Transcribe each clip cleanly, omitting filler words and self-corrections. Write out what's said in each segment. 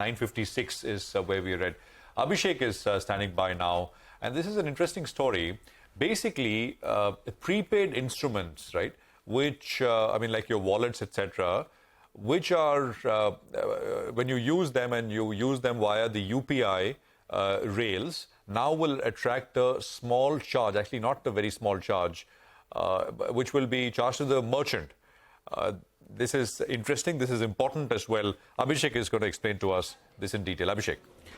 9:56 is where we are at. Abhishek is standing by now, and this is an interesting story. Basically, prepaid instruments, right, which, like your wallets, etc., which are, when you use them and you use them via the UPI rails, now will attract a small charge, actually not a very small charge, which will be charged to the merchant. This is interesting. This is important as well. Abhishek is going to explain to us this in detail. Abhishek.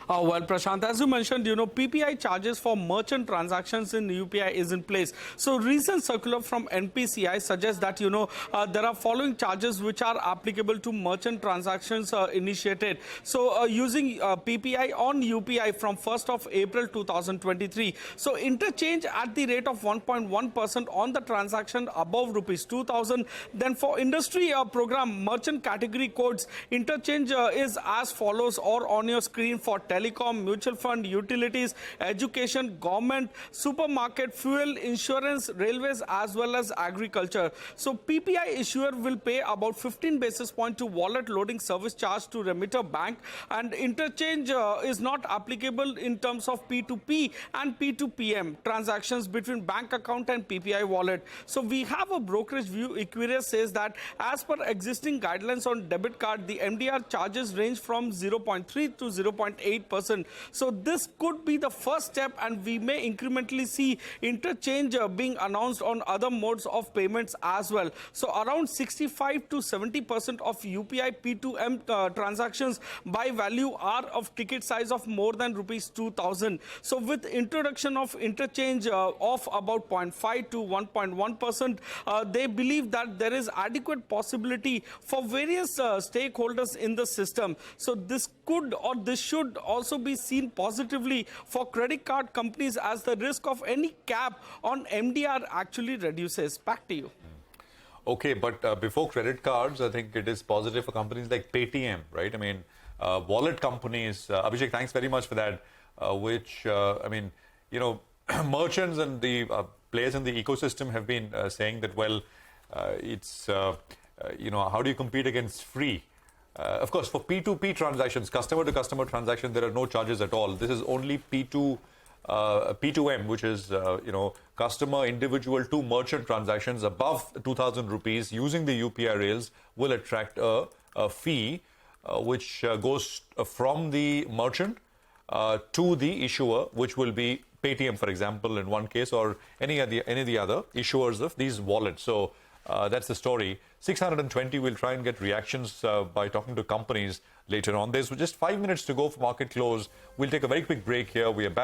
Well, Prashant, as you mentioned, PPI charges for merchant transactions in UPI is in place. So recent circular from NPCI suggests that, there are following charges which are applicable to merchant transactions initiated. So using PPI on UPI from 1st of April 2023. So interchange at the rate of 1.1% on the transaction above rupees 2,000. Then for industry program merchant category codes, interchange is as follows or on your screen for telecom, mutual fund, utilities, education, government, supermarket, fuel, insurance, railways, as well as agriculture. So PPI issuer will pay about 15 basis point to wallet loading service charge to remitter bank, and interchange is not applicable in terms of P2P and P2PM transactions between bank account and PPI wallet. So we have a brokerage view. Equirus says that as per existing guidelines on debit card, the MDR charges range from 0.3 to 0.8%. So this could be the first step, and we may incrementally see interchange being announced on other modes of payments as well. So around 65 to 70% of UPI P2M transactions by value are of ticket size of more than rupees 2,000. So with introduction of interchange of about 0.5 to 1.1%, they believe that there is adequate possibility for various stakeholders in the system. So this could or this should also be seen positively for credit card companies as the risk of any cap on MDR actually reduces. Back to you. Okay, but before credit cards, I think it is positive for companies like Paytm, right? Wallet companies. Abhishek, thanks very much for that. Merchants and the players in the ecosystem have been saying that, how do you compete against free? Of course, for P2P transactions, customer-to-customer transactions, there are no charges at all. This is only P2M, which is, customer individual to merchant transactions above 2,000 rupees using the UPI rails will attract a fee, which goes from the merchant to the issuer, which will be Paytm, for example, in one case, or any of the other issuers of these wallets. So that's the story. 620, we'll try and get reactions by talking to companies later on. There's just 5 minutes to go for market close. We'll take a very quick break here. We are back.